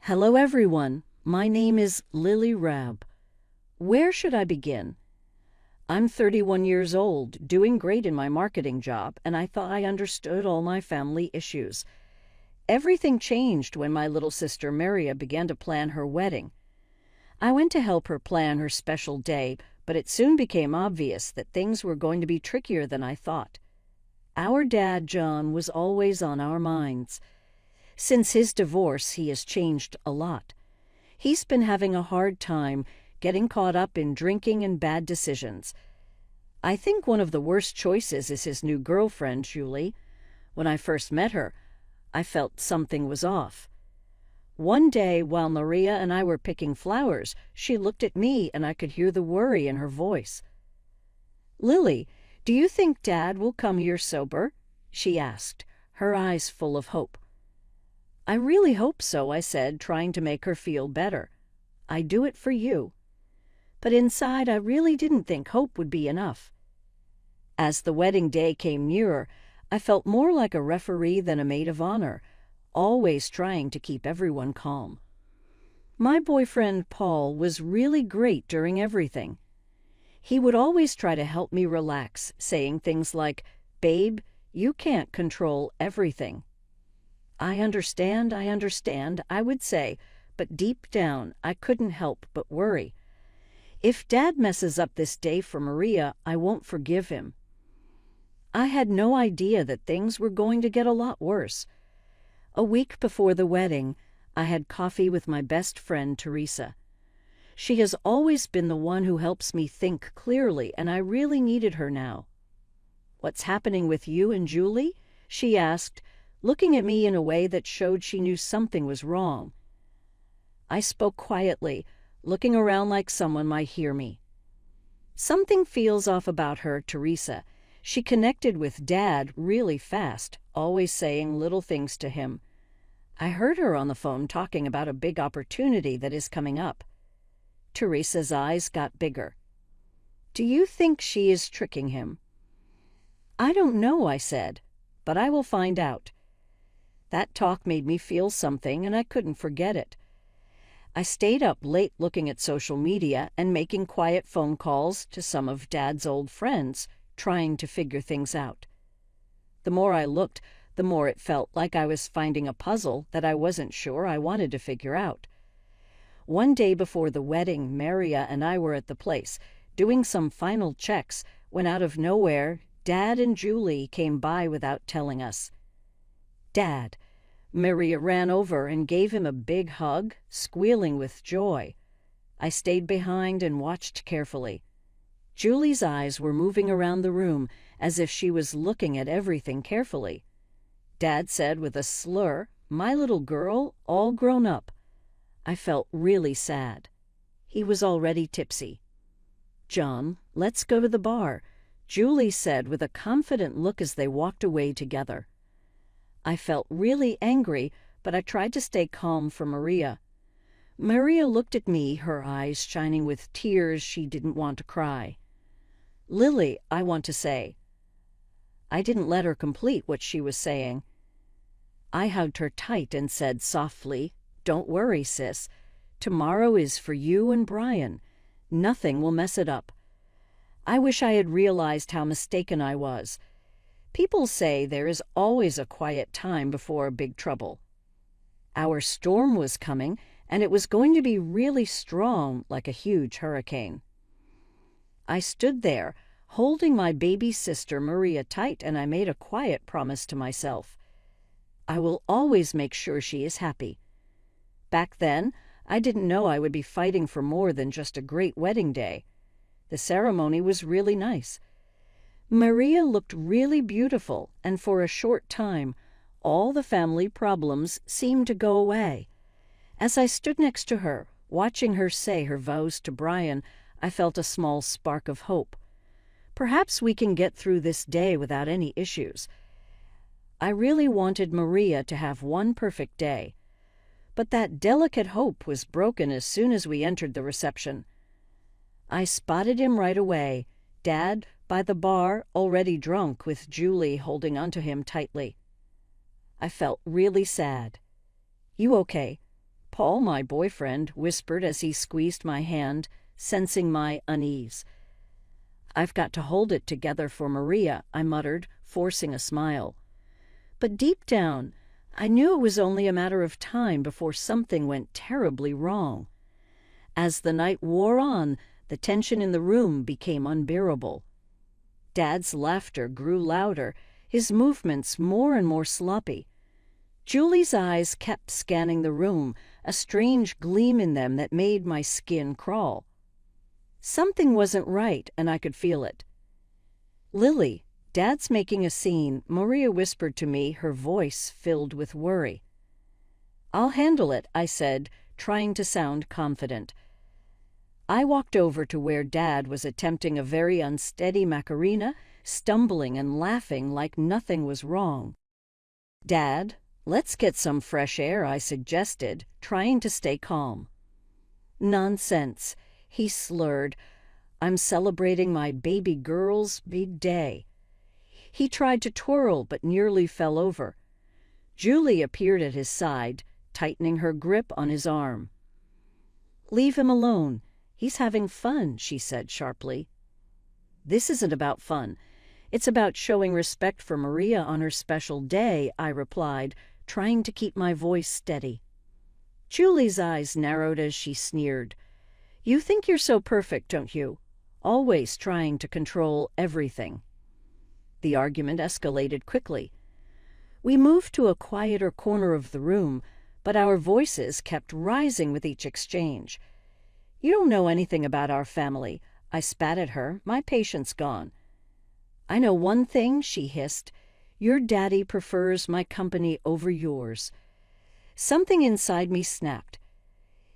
Hello everyone, my name is Lily Rabb. Where should I begin? I'm 31 years old, doing great in my marketing job, and I thought I understood all my family issues. Everything changed when my little sister Maria began to plan her wedding. I went to help her plan her special day, but it soon became obvious that things were going to be trickier than I thought. Our dad, John, was always on our minds. Since his divorce, he has changed a lot. He's been having a hard time getting caught up in drinking and bad decisions. I think one of the worst choices is his new girlfriend, Julie. When I first met her, I felt something was off. One day, while Maria and I were picking flowers, she looked at me and I could hear the worry in her voice. "Lily, do you think Dad will come here sober?" she asked, her eyes full of hope. "I really hope so," I said, trying to make her feel better. "I do it for you." But inside, I really didn't think hope would be enough. As the wedding day came nearer, I felt more like a referee than a maid of honor, always trying to keep everyone calm. My boyfriend, Paul, was really great during everything. He would always try to help me relax, saying things like, "Babe, you can't control everything." I understand, I would say, but deep down, I couldn't help but worry. If Dad messes up this day for Maria, I won't forgive him. I had no idea that things were going to get a lot worse. A week before the wedding, I had coffee with my best friend, Teresa. She has always been the one who helps me think clearly, and I really needed her now. "What's happening with you and Julie?" she asked, looking at me in a way that showed she knew something was wrong. I spoke quietly, looking around like someone might hear me. "Something feels off about her, Teresa. She connected with Dad really fast, always saying little things to him. I heard her on the phone talking about a big opportunity that is coming up." Teresa's eyes got bigger. "Do you think she is tricking him?" "I don't know," I said, "but I will find out." That talk made me feel something, and I couldn't forget it. I stayed up late looking at social media and making quiet phone calls to some of Dad's old friends, trying to figure things out. The more I looked, the more it felt like I was finding a puzzle that I wasn't sure I wanted to figure out. One day before the wedding, Maria and I were at the place, doing some final checks, when out of nowhere, Dad and Julie came by without telling us. "Dad." Maria ran over and gave him a big hug, squealing with joy. I stayed behind and watched carefully. Julie's eyes were moving around the room as if she was looking at everything carefully. Dad said with a slur, "My little girl, all grown up." I felt really sad. He was already tipsy. "John, let's go to the bar," Julie said with a confident look as they walked away together. I felt really angry, but I tried to stay calm for Maria. Maria looked at me, her eyes shining with tears she didn't want to cry. "Lily, I want to say." I didn't let her complete what she was saying. I hugged her tight and said softly, "Don't worry, sis. Tomorrow is for you and Brian. Nothing will mess it up." I wish I had realized how mistaken I was. People say there is always a quiet time before a big trouble. Our storm was coming, and it was going to be really strong, like a huge hurricane. I stood there, holding my baby sister Maria tight, and I made a quiet promise to myself. I will always make sure she is happy. Back then, I didn't know I would be fighting for more than just a great wedding day. The ceremony was really nice. Maria looked really beautiful, and for a short time, all the family problems seemed to go away. As I stood next to her, watching her say her vows to Brian, I felt a small spark of hope. Perhaps we can get through this day without any issues. I really wanted Maria to have one perfect day. But that delicate hope was broken as soon as we entered the reception. I spotted him right away, Dad, by the bar, already drunk, with Julie holding onto him tightly. I felt really sad. "You okay?" Paul, my boyfriend, whispered as he squeezed my hand, sensing my unease. I've got to hold it together for Maria, I muttered, forcing a smile. But deep down, I knew it was only a matter of time before something went terribly wrong. As the night wore on, the tension in the room became unbearable. Dad's laughter grew louder, his movements more and more sloppy. Julie's eyes kept scanning the room, a strange gleam in them that made my skin crawl. Something wasn't right, and I could feel it. "Lily, Dad's making a scene," Maria whispered to me, her voice filled with worry. "I'll handle it," I said, trying to sound confident. I walked over to where Dad was attempting a very unsteady Macarena, stumbling and laughing like nothing was wrong. "Dad, let's get some fresh air," I suggested, trying to stay calm. "Nonsense," he slurred. "I'm celebrating my baby girl's big day." He tried to twirl but nearly fell over. Julie appeared at his side, tightening her grip on his arm. "Leave him alone. He's having fun," she said sharply. "This isn't about fun. It's about showing respect for Maria on her special day," I replied, trying to keep my voice steady. Julie's eyes narrowed as she sneered. "You think you're so perfect, don't you? Always trying to control everything." The argument escalated quickly. We moved to a quieter corner of the room, but our voices kept rising with each exchange. "You don't know anything about our family," I spat at her, my patience gone. "I know one thing," she hissed. "Your daddy prefers my company over yours." Something inside me snapped.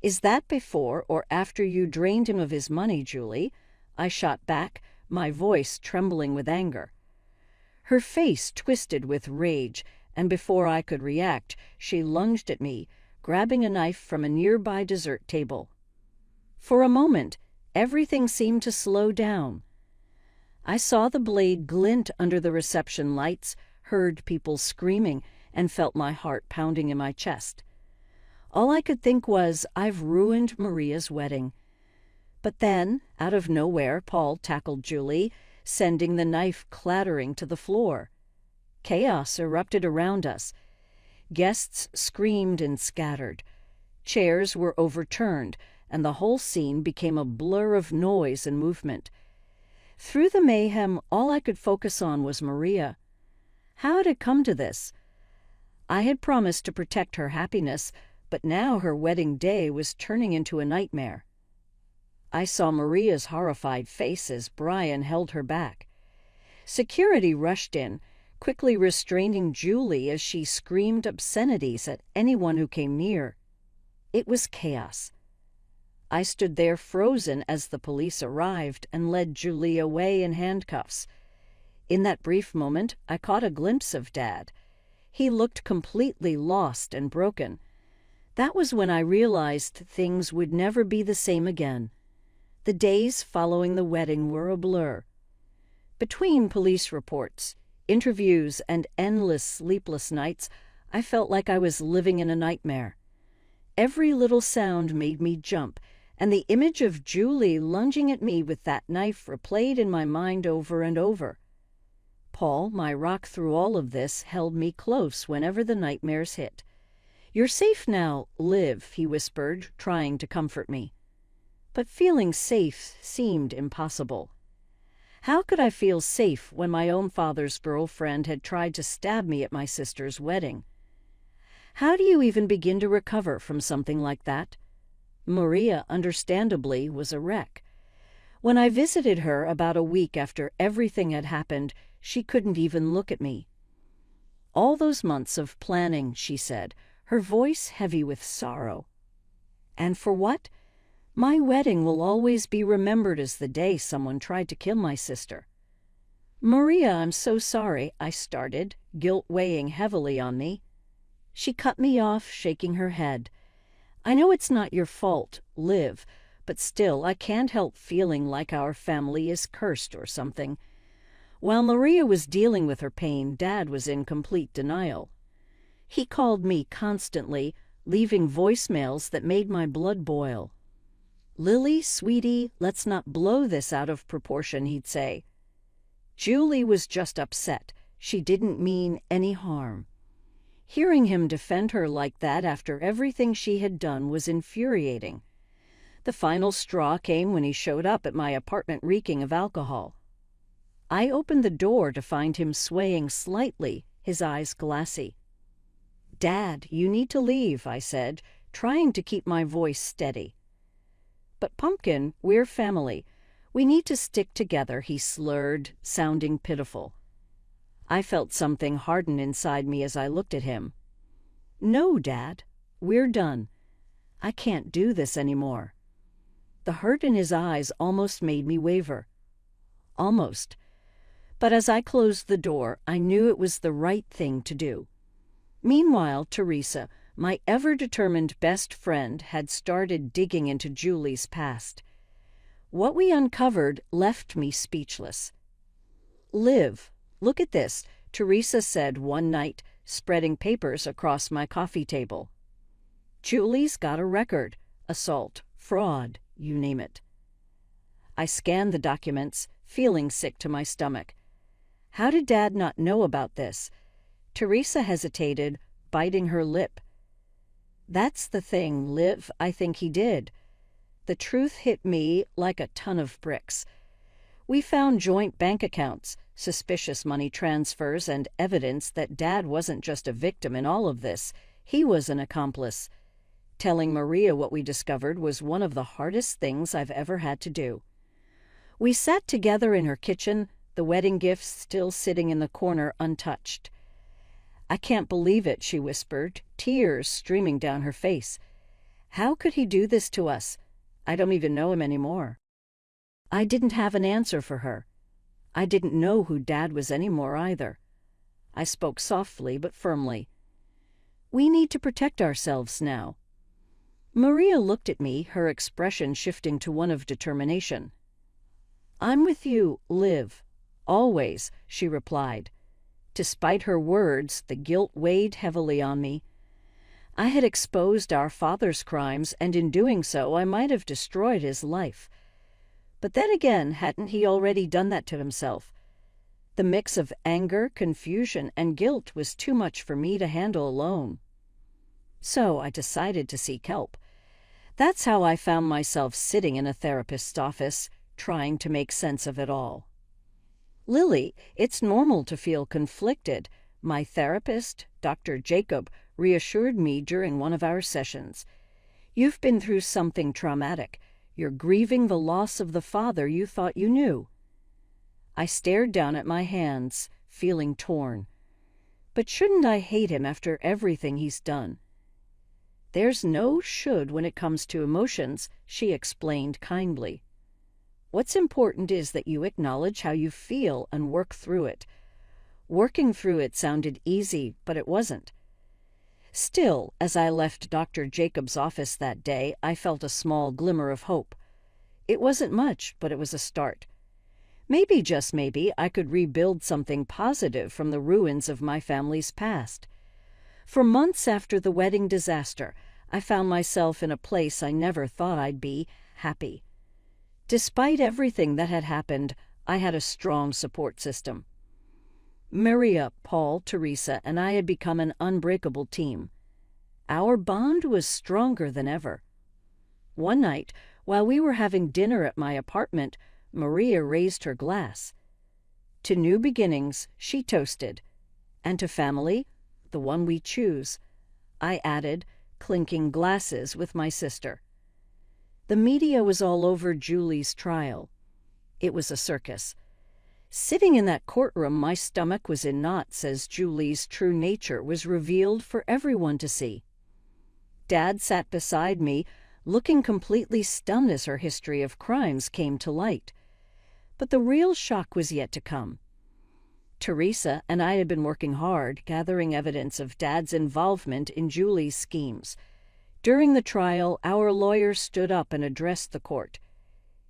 "Is that before or after you drained him of his money, Julie?" I shot back, my voice trembling with anger. Her face twisted with rage, and before I could react, she lunged at me, grabbing a knife from a nearby dessert table. For a moment, everything seemed to slow down. I saw the blade glint under the reception lights, heard people screaming, and felt my heart pounding in my chest. All I could think was, I've ruined Maria's wedding. But then, out of nowhere, Paul tackled Julie, sending the knife clattering to the floor. Chaos erupted around us. Guests screamed and scattered. Chairs were overturned, and the whole scene became a blur of noise and movement. Through the mayhem, all I could focus on was Maria. How had it come to this? I had promised to protect her happiness, but now her wedding day was turning into a nightmare. I saw Maria's horrified face as Brian held her back. Security rushed in, quickly restraining Julie as she screamed obscenities at anyone who came near. It was chaos. I stood there frozen as the police arrived and led Julie away in handcuffs. In that brief moment, I caught a glimpse of Dad. He looked completely lost and broken. That was when I realized things would never be the same again. The days following the wedding were a blur. Between police reports, interviews, and endless sleepless nights, I felt like I was living in a nightmare. Every little sound made me jump, and the image of Julie lunging at me with that knife replayed in my mind over and over. Paul, my rock through all of this, held me close whenever the nightmares hit. "You're safe now, Liv," he whispered, trying to comfort me. But feeling safe seemed impossible. How could I feel safe when my own father's girlfriend had tried to stab me at my sister's wedding? How do you even begin to recover from something like that? Maria, understandably, was a wreck. When I visited her about a week after everything had happened, she couldn't even look at me. "All those months of planning," she said, her voice heavy with sorrow. "And for what? My wedding will always be remembered as the day someone tried to kill my sister." "Maria, I'm so sorry," I started, guilt weighing heavily on me. She cut me off, shaking her head. "I know it's not your fault, Liv, but still I can't help feeling like our family is cursed or something." While Maria was dealing with her pain, Dad was in complete denial. He called me constantly, leaving voicemails that made my blood boil. "Lily, sweetie, let's not blow this out of proportion," he'd say. Julie was just upset. She didn't mean any harm. Hearing him defend her like that after everything she had done was infuriating. The final straw came when he showed up at my apartment reeking of alcohol. I opened the door to find him swaying slightly, his eyes glassy. "Dad, you need to leave," I said, trying to keep my voice steady. "But Pumpkin, we're family. We need to stick together," he slurred, sounding pitiful. I felt something harden inside me as I looked at him. "No, Dad, we're done. I can't do this anymore." The hurt in his eyes almost made me waver. Almost. But as I closed the door, I knew it was the right thing to do. Meanwhile, Teresa, my ever-determined best friend, had started digging into Julie's past. What we uncovered left me speechless. "Liv, look at this," Teresa said one night, spreading papers across my coffee table. "Julie's got a record. Assault, fraud, you name it." I scanned the documents, feeling sick to my stomach. How did Dad not know about this? Teresa hesitated, biting her lip. "That's the thing, Liv, I think he did." The truth hit me like a ton of bricks. We found joint bank accounts, suspicious money transfers, and evidence that Dad wasn't just a victim in all of this. He was an accomplice. Telling Maria what we discovered was one of the hardest things I've ever had to do. We sat together in her kitchen, the wedding gifts still sitting in the corner untouched. "I can't believe it," she whispered, tears streaming down her face. "How could he do this to us? I don't even know him anymore." I didn't have an answer for her. I didn't know who Dad was anymore either. I spoke softly but firmly. "We need to protect ourselves now." Maria looked at me, her expression shifting to one of determination. "I'm with you, Liv. Always," she replied. Despite her words, the guilt weighed heavily on me. I had exposed our father's crimes, and in doing so, I might have destroyed his life. But then again, hadn't he already done that to himself? The mix of anger, confusion, and guilt was too much for me to handle alone. So I decided to seek help. That's how I found myself sitting in a therapist's office, trying to make sense of it all. "Lily, it's normal to feel conflicted," my therapist, Dr. Jacob, reassured me during one of our sessions. "You've been through something traumatic. You're grieving the loss of the father you thought you knew." I stared down at my hands, feeling torn. But shouldn't I hate him after everything he's done? "There's no should when it comes to emotions," she explained kindly. "What's important is that you acknowledge how you feel and work through it." Working through it sounded easy, but it wasn't. Still, as I left Dr. Jacob's office that day, I felt a small glimmer of hope. It wasn't much, but it was a start. Maybe, just maybe, I could rebuild something positive from the ruins of my family's past. For months after the wedding disaster, I found myself in a place I never thought I'd be, happy. Despite everything that had happened, I had a strong support system. Maria, Paul, Teresa, and I had become an unbreakable team. Our bond was stronger than ever. One night, while we were having dinner at my apartment, Maria raised her glass. To new beginnings, she toasted. And to family, the one we choose, I added, clinking glasses with my sister. The media was all over Julie's trial. It was a circus. Sitting in that courtroom, my stomach was in knots as Julie's true nature was revealed for everyone to see. Dad sat beside me, looking completely stunned as her history of crimes came to light. But the real shock was yet to come. Teresa and I had been working hard, gathering evidence of Dad's involvement in Julie's schemes. During the trial, our lawyer stood up and addressed the court.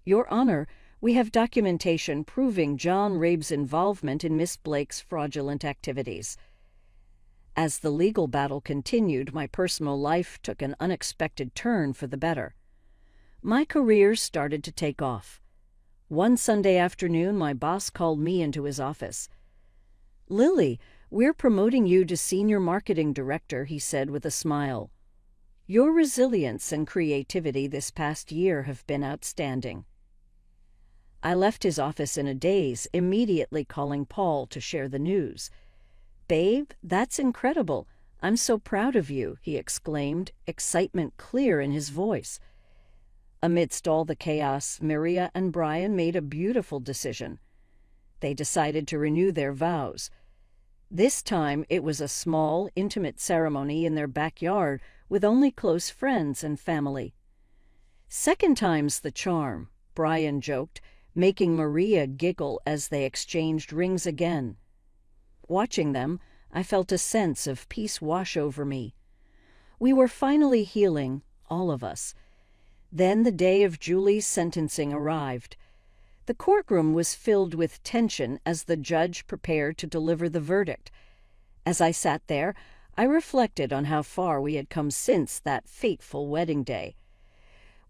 "Your Honor, we have documentation proving John Rabe's involvement in Miss Blake's fraudulent activities." As the legal battle continued, my personal life took an unexpected turn for the better. My career started to take off. One Sunday afternoon, my boss called me into his office. "Lily, we're promoting you to Senior Marketing Director," he said with a smile. "Your resilience and creativity this past year have been outstanding." I left his office in a daze, immediately calling Paul to share the news. "Babe, that's incredible. I'm so proud of you," he exclaimed, excitement clear in his voice. Amidst all the chaos, Maria and Brian made a beautiful decision. They decided to renew their vows. This time it was a small, intimate ceremony in their backyard with only close friends and family. "Second time's the charm," Brian joked, making Maria giggle as they exchanged rings again. Watching them, I felt a sense of peace wash over me. We were finally healing, all of us. Then the day of Julie's sentencing arrived. The courtroom was filled with tension as the judge prepared to deliver the verdict. As I sat there, I reflected on how far we had come since that fateful wedding day.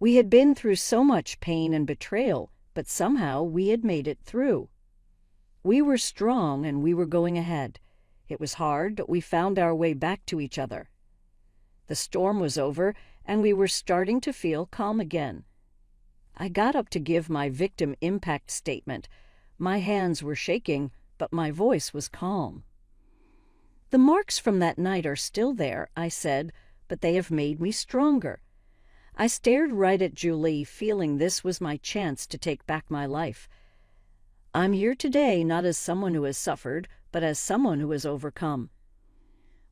We had been through so much pain and betrayal, but somehow we had made it through. We were strong and we were going ahead. It was hard, but we found our way back to each other. The storm was over, and we were starting to feel calm again. I got up to give my victim impact statement. My hands were shaking, but my voice was calm. "The marks from that night are still there," I said, "but they have made me stronger." I stared right at Julie, feeling this was my chance to take back my life. I'm here today not as someone who has suffered, but as someone who has overcome.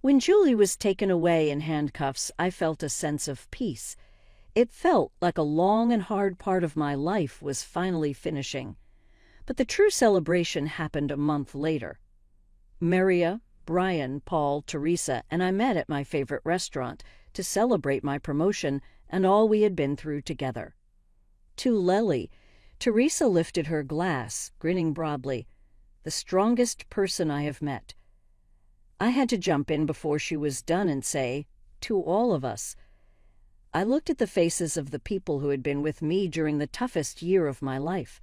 When Julie was taken away in handcuffs, I felt a sense of peace. It felt like a long and hard part of my life was finally finishing. But the true celebration happened a month later. Maria, Brian, Paul, Teresa, and I met at my favorite restaurant to celebrate my promotion and all we had been through together. To Lily, Teresa lifted her glass, grinning broadly. "The strongest person I have met." I had to jump in before she was done and say, "To all of us." I looked at the faces of the people who had been with me during the toughest year of my life.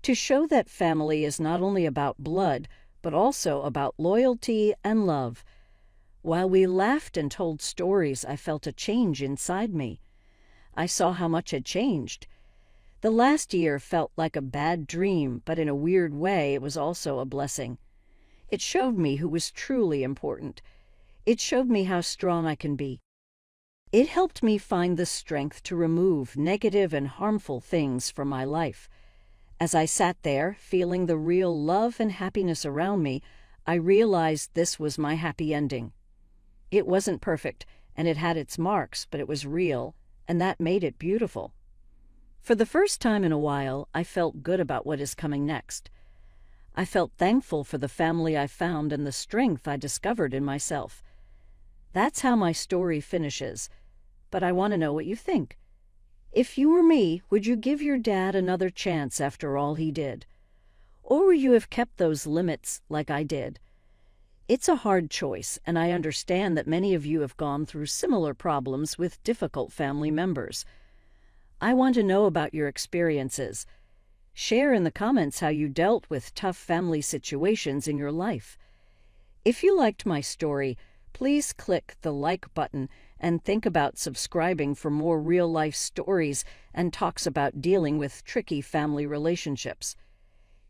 To show that family is not only about blood, but also about loyalty and love. While we laughed and told stories, I felt a change inside me. I saw how much had changed. The last year felt like a bad dream, but in a weird way it was also a blessing. It showed me who was truly important. It showed me how strong I can be. It helped me find the strength to remove negative and harmful things from my life. As I sat there, feeling the real love and happiness around me, I realized this was my happy ending. It wasn't perfect, and it had its marks, but it was real, and that made it beautiful. For the first time in a while, I felt good about what is coming next. I felt thankful for the family I found and the strength I discovered in myself. That's how my story finishes, but I want to know what you think. If you were me, would you give your dad another chance after all he did? Or would you have kept those limits like I did? It's a hard choice, and I understand that many of you have gone through similar problems with difficult family members. I want to know about your experiences. Share in the comments how you dealt with tough family situations in your life. If you liked my story, please click the like button and think about subscribing for more real-life stories and talks about dealing with tricky family relationships.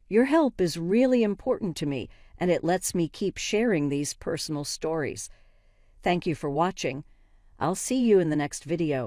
Your help is really important to me, and it lets me keep sharing these personal stories. Thank you for watching. I'll see you in the next video.